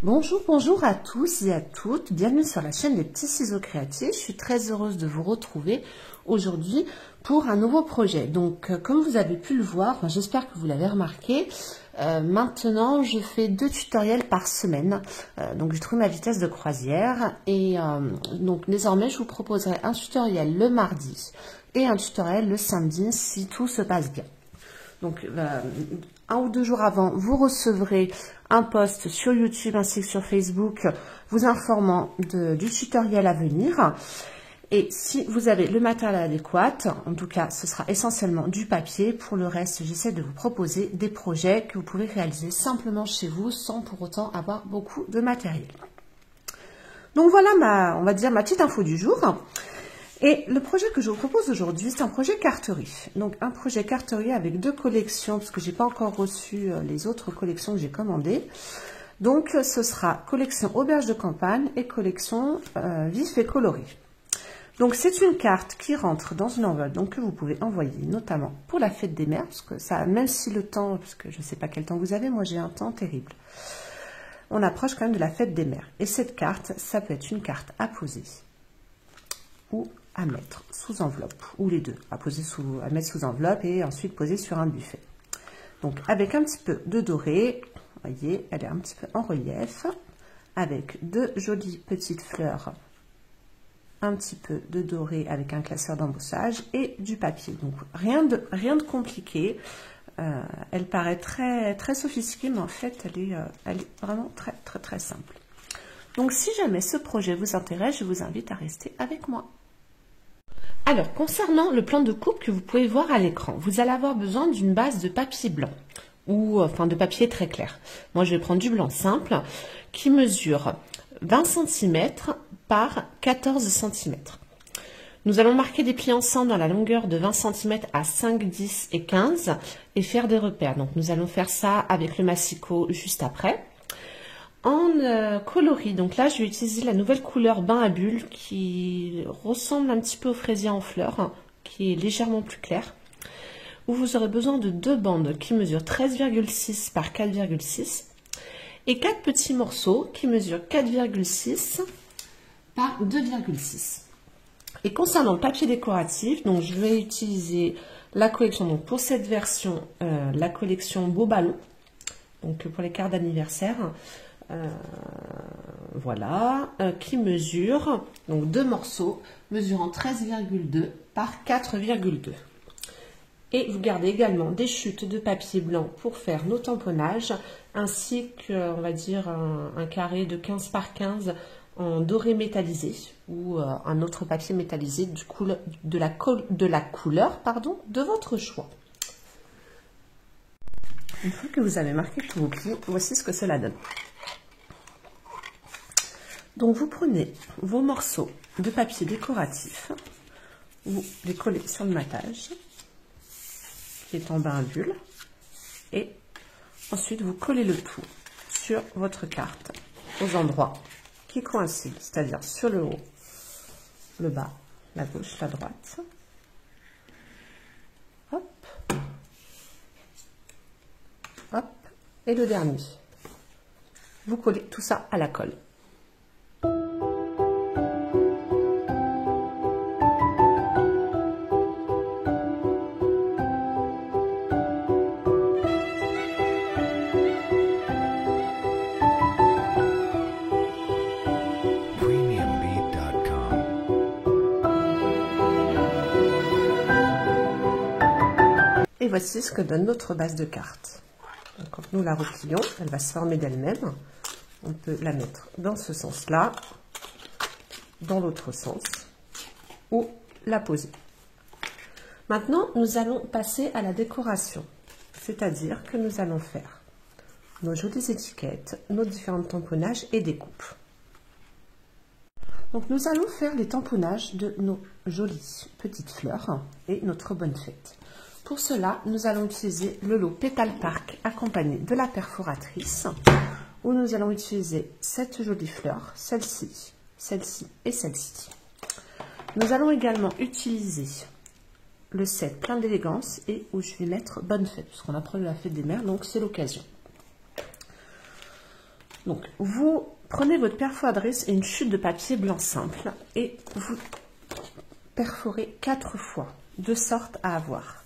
Bonjour à tous et à toutes, bienvenue sur la chaîne des petits ciseaux créatifs. Je suis très heureuse de vous retrouver aujourd'hui pour un nouveau projet. Donc comme vous avez pu le voir, j'espère que vous l'avez remarqué, maintenant je fais 2 tutoriels par semaine. Donc j'ai trouvé ma vitesse de croisière et donc désormais je vous proposerai un tutoriel le mardi et un tutoriel le samedi si tout se passe bien. Donc, 1 ou 2 jours avant, vous recevrez un post sur YouTube ainsi que sur Facebook vous informant du tutoriel à venir. Et si vous avez le matériel adéquat, en tout cas, ce sera essentiellement du papier. Pour le reste, j'essaie de vous proposer des projets que vous pouvez réaliser simplement chez vous sans pour autant avoir beaucoup de matériel. Donc voilà on va dire ma petite info du jour. Et le projet que je vous propose aujourd'hui, c'est un projet carterie. Donc un projet carterie avec 2 collections, parce que je n'ai pas encore reçu les autres collections que j'ai commandées. Donc ce sera collection auberge de campagne et collection vif et coloré. Donc c'est une carte qui rentre dans une enveloppe donc, que vous pouvez envoyer notamment pour la fête des mères, parce que ça, même si le temps, parce que je ne sais pas quel temps vous avez, moi j'ai un temps terrible. On approche quand même de la fête des mères. Et cette carte, ça peut être une carte à poser ou à mettre sous enveloppe, ou les deux, à mettre sous enveloppe et ensuite poser sur un buffet. Donc avec un petit peu de doré, vous voyez, elle est un petit peu en relief, avec 2 jolies petites fleurs, un petit peu de doré avec un classeur d'embossage et du papier. Donc rien de compliqué. Elle paraît très sophistiquée, mais en fait elle est vraiment très simple. Donc si jamais ce projet vous intéresse, je vous invite à rester avec moi. Alors, concernant le plan de coupe que vous pouvez voir à l'écran, vous allez avoir besoin d'une base de papier blanc ou enfin de papier très clair. Moi, je vais prendre du blanc simple qui mesure 20 cm par 14 cm. Nous allons marquer des plis ensemble dans la longueur de 20 cm à 5, 10 et 15 et faire des repères. Donc, nous allons faire ça avec le massicot juste après. En coloris, donc là je vais utiliser la nouvelle couleur bain à bulles qui ressemble un petit peu au fraisier en fleurs, qui est légèrement plus clair, où vous aurez besoin de 2 bandes qui mesurent 13,6 par 4,6 et 4 petits morceaux qui mesurent 4,6 par 2,6. Et concernant le papier décoratif, donc je vais utiliser la collection, donc pour cette version, la collection Beau Ballon, donc pour les cartes d'anniversaire. Voilà, qui mesure, donc 2 morceaux, mesurant 13,2 par 4,2. Et vous gardez également des chutes de papier blanc pour faire nos tamponnages, ainsi que, on va dire, un carré de 15 par 15 en doré métallisé, ou un autre papier métallisé de la couleur de votre choix. Une fois que vous avez marqué tous vos plis, voici ce que cela donne. Donc vous prenez vos morceaux de papier décoratif ou les collections de matage qui est en bain à bulles et ensuite vous collez le tout sur votre carte aux endroits qui coïncident, c'est-à-dire sur le haut, le bas, la gauche, la droite. Hop, hop, et le dernier. Vous collez tout ça à la colle. Et voici ce que donne notre base de carte. Donc, quand nous la replions, elle va se former d'elle-même. On peut la mettre dans ce sens-là, dans l'autre sens, ou la poser. Maintenant, nous allons passer à la décoration. C'est-à-dire que nous allons faire nos jolies étiquettes, nos différents tamponnages et découpes. Donc nous allons faire les tamponnages de nos jolies petites fleurs et notre bonne fête. Pour cela, nous allons utiliser le lot Pétale Park accompagné de la perforatrice, où nous allons utiliser cette jolie fleur, celle-ci, celle-ci et celle-ci. Nous allons également utiliser le set plein d'élégance et où je vais mettre bonne fête, puisqu'on approche de la fête des mères, donc c'est l'occasion. Donc, vous prenez votre perforatrice et une chute de papier blanc simple et vous perforez 4 fois, de sorte à avoir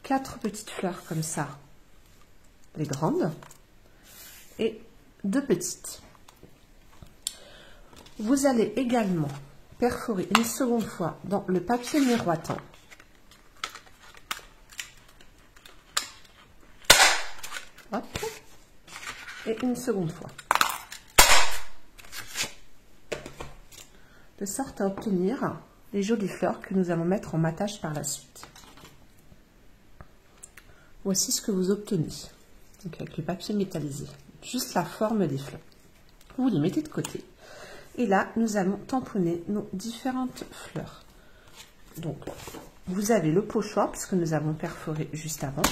4 petites fleurs comme ça, les grandes, et 2 petites. Vous allez également perforer une seconde fois dans le papier miroitant. Hop. Et une seconde fois. De sorte à obtenir les jolies fleurs que nous allons mettre en matage par la suite. Voici ce que vous obtenez. Donc avec le papier métallisé. Juste la forme des fleurs. Vous les mettez de côté. Et là, nous allons tamponner nos différentes fleurs. Donc, vous avez le pochoir, puisque nous avons perforé juste avant.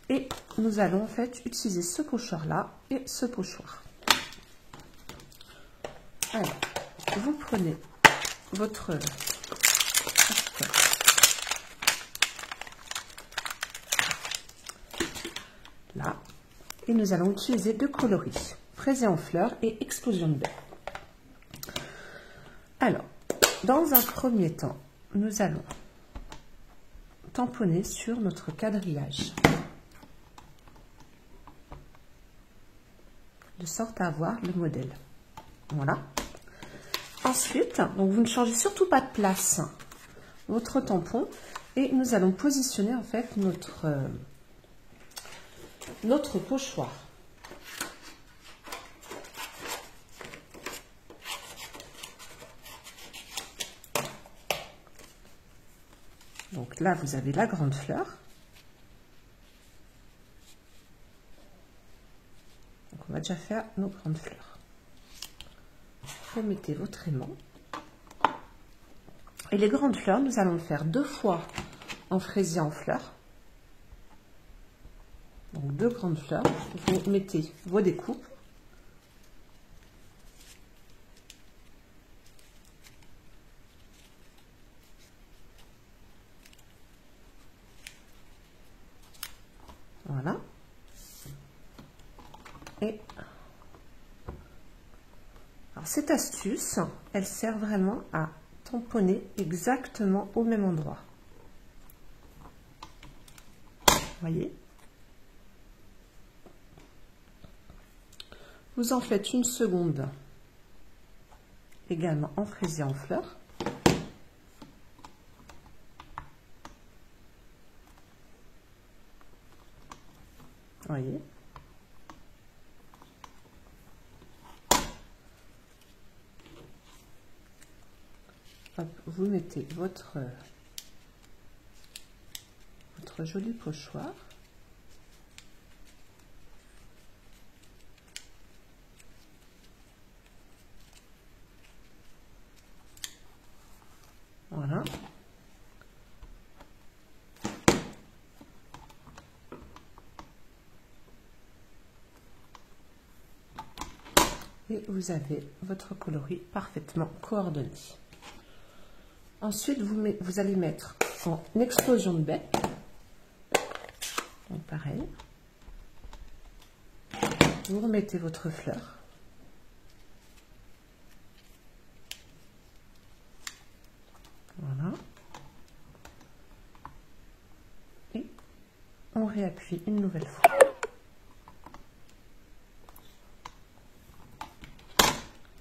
Et nous allons en fait utiliser ce pochoir-là et ce pochoir. Alors, vous prenez votre... là. Et nous allons utiliser 2 coloris. Fraisé en fleurs et explosion de baie. Alors, dans un premier temps, nous allons tamponner sur notre quadrillage. De sorte à avoir le modèle. Voilà. Ensuite, donc vous ne changez surtout pas de place votre tampon et nous allons positionner en fait notre pochoir. Donc là, vous avez la grande fleur. Donc on va déjà faire nos grandes fleurs. Remettez votre aimant. Et les grandes fleurs, nous allons le faire 2 fois en fraisier en fleurs. Donc 2 grandes fleurs. Vous mettez vos découpes. Voilà. Et alors cette astuce, elle sert vraiment à tamponner exactement au même endroit. Voyez. Vous en faites une seconde également en fraisier en fleurs. Voyez. Hop, vous mettez votre joli pochoir. Voilà. Et vous avez votre coloris parfaitement coordonné. Ensuite, vous allez mettre en explosion de baie. Donc pareil. Vous remettez votre fleur. Voilà. Et on réappuie une nouvelle fois.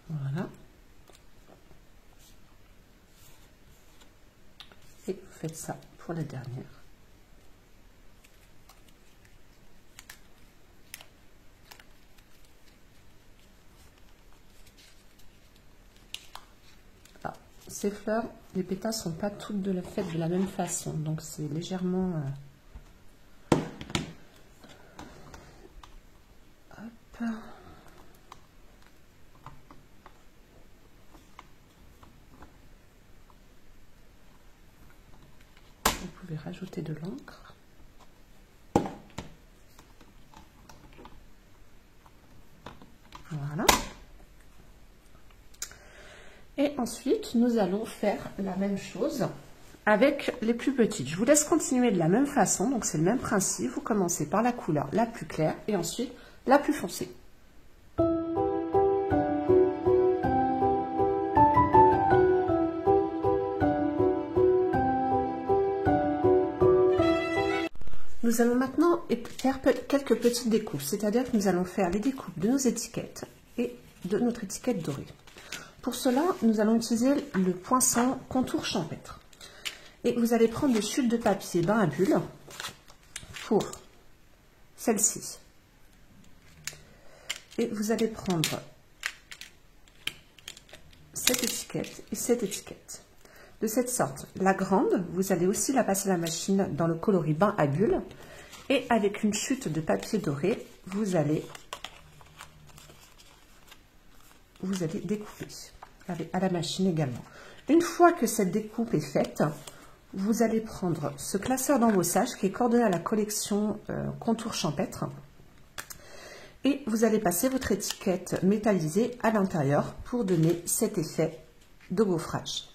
Voilà. Et vous faites ça pour la dernière. Ah, ces fleurs, les pétales sont pas toutes faites de la même façon, donc c'est légèrement... Hop. Vous pouvez rajouter de l'encre. Voilà. Et ensuite, nous allons faire la même chose avec les plus petites. Je vous laisse continuer de la même façon. Donc, c'est le même principe. Vous commencez par la couleur la plus claire et ensuite la plus foncée. nous allons maintenant faire quelques petites découpes, c'est-à-dire que nous allons faire les découpes de nos étiquettes et de notre étiquette dorée. Pour cela, nous allons utiliser le poinçon contour champêtre. Et vous allez prendre des chutes de papier bain à bulles pour celle-ci. Et vous allez prendre cette étiquette et cette étiquette. De cette sorte, la grande, vous allez aussi la passer à la machine dans le coloris bain à bulles. Et avec une chute de papier doré, vous allez découper à la machine également. Une fois que cette découpe est faite, vous allez prendre ce classeur d'embossage qui est coordonné à la collection contour champêtre et vous allez passer votre étiquette métallisée à l'intérieur pour donner cet effet de gaufrage.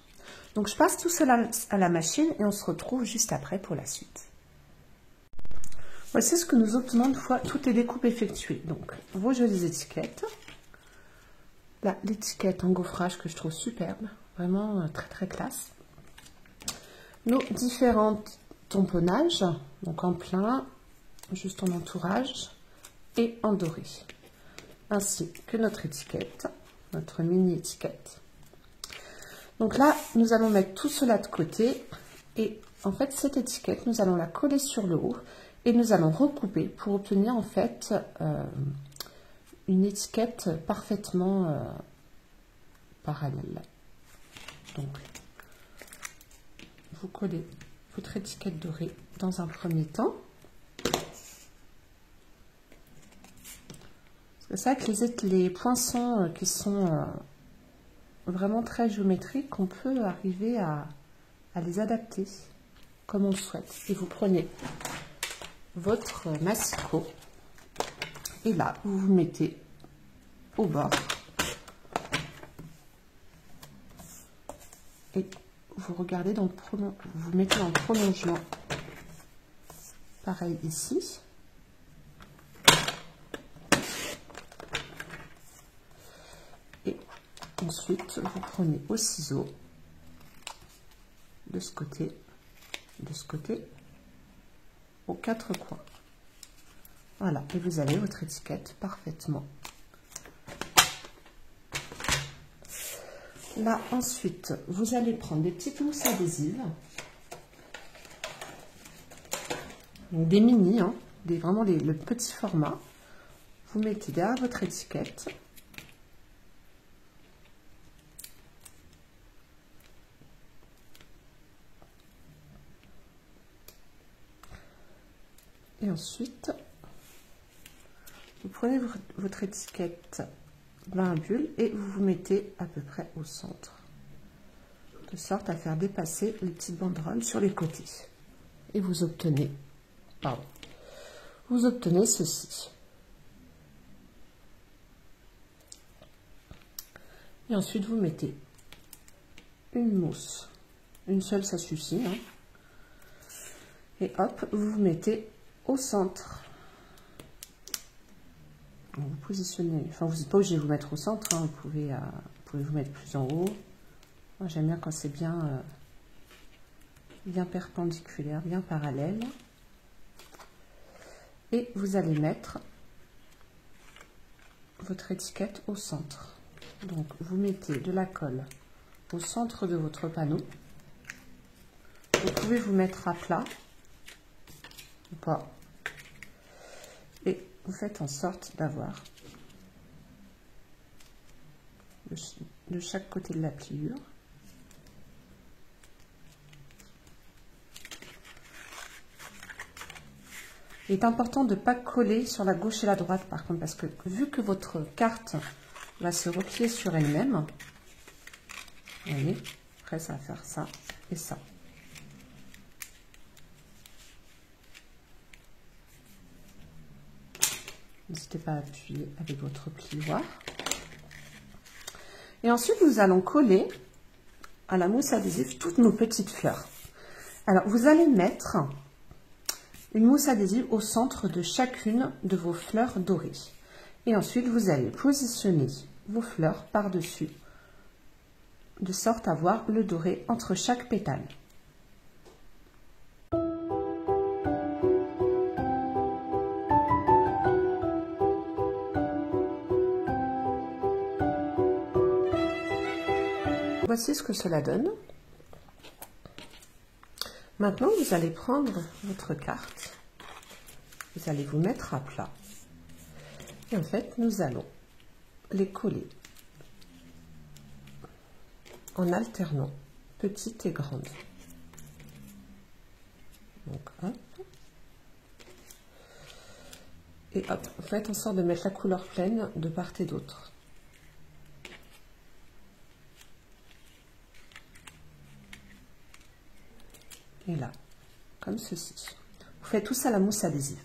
Donc je passe tout cela à la machine et on se retrouve juste après pour la suite. Voici ce que nous obtenons une fois toutes les découpes effectuées. Donc vos jolies étiquettes. Là, l'étiquette en gaufrage que je trouve superbe, vraiment très très classe. Nos différents tamponnages, donc en plein, juste en entourage et en doré. Ainsi que notre étiquette, notre mini étiquette. Donc là, nous allons mettre tout cela de côté et en fait cette étiquette, nous allons la coller sur le haut et nous allons recouper pour obtenir en fait une étiquette parfaitement parallèle. Donc, vous collez votre étiquette dorée dans un premier temps. C'est vrai que les poinçons qui sont vraiment très géométriques, on peut arriver à les adapter comme on le souhaite. Et vous prenez votre massicot et là, vous vous mettez au bord et vous regardez dans le vous mettez en prolongement, pareil ici. Et ensuite, vous prenez au ciseau de ce côté, aux quatre coins. Voilà, et vous avez votre étiquette parfaitement. Là, ensuite, vous allez prendre des petites mousses adhésives, donc des mini, hein, vraiment le petit format. Vous mettez derrière votre étiquette. Et ensuite, vous prenez votre étiquette bain à bulles et vous vous mettez à peu près au centre, de sorte à faire dépasser les petites banderoles sur les côtés. Et vous obtenez, ceci. Et ensuite, vous mettez une mousse, une seule, ça suffit, hein. Et hop, vous vous mettez au centre. Vous positionnez, enfin vous n'êtes pas obligé de vous mettre au centre, hein, vous pouvez vous mettre plus en haut. Moi j'aime bien quand c'est bien perpendiculaire, bien parallèle. Et vous allez mettre votre étiquette au centre. Donc vous mettez de la colle au centre de votre panneau. Vous pouvez vous mettre à plat ou pas. Et vous faites en sorte d'avoir de chaque côté de la pliure il est important de ne pas coller sur la gauche et la droite par contre, parce que vu que votre carte va se replier sur elle-même, vous voyez, après ça va faire ça et ça. N'hésitez pas à appuyer avec votre plioir. Et ensuite, nous allons coller à la mousse adhésive toutes nos petites fleurs. Alors, vous allez mettre une mousse adhésive au centre de chacune de vos fleurs dorées. Et ensuite, vous allez positionner vos fleurs par-dessus, de sorte à voir le doré entre chaque pétale. Voici ce que cela donne. Maintenant, vous allez prendre votre carte, vous allez vous mettre à plat. Et en fait, nous allons les coller en alternant petite et grande. Donc, hop. Et hop, faites en sorte de mettre la couleur pleine de part et d'autre. Et là, comme ceci. Vous faites tout ça à la mousse adhésive.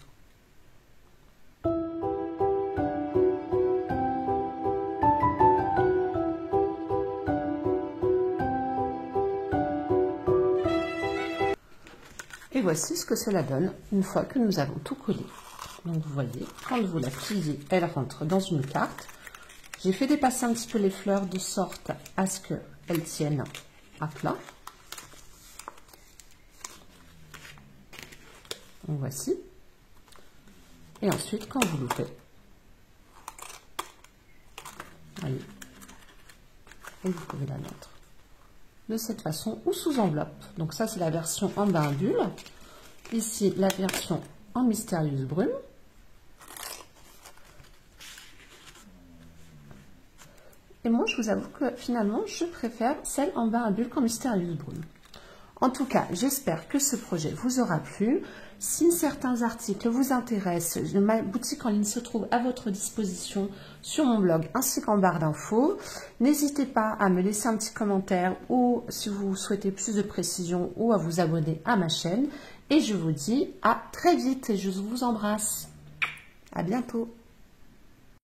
Et voici ce que cela donne une fois que nous avons tout collé. Donc vous voyez, quand vous la pliez, elle rentre dans une carte. J'ai fait dépasser un petit peu les fleurs de sorte à ce qu'elles tiennent à plat. Donc voici. Et ensuite, quand vous l'ouvrez, voyez, et vous pouvez la mettre de cette façon ou sous enveloppe. Donc ça, c'est la version en bain à bulles. Ici, la version en mystérieuse brume. Et moi, je vous avoue que finalement, je préfère celle en bain à bulles qu'en mystérieuse brume. En tout cas, j'espère que ce projet vous aura plu. Si certains articles vous intéressent, ma boutique en ligne se trouve à votre disposition sur mon blog ainsi qu'en barre d'infos. N'hésitez pas à me laisser un petit commentaire ou si vous souhaitez plus de précision ou à vous abonner à ma chaîne. Et je vous dis à très vite et je vous embrasse. À bientôt.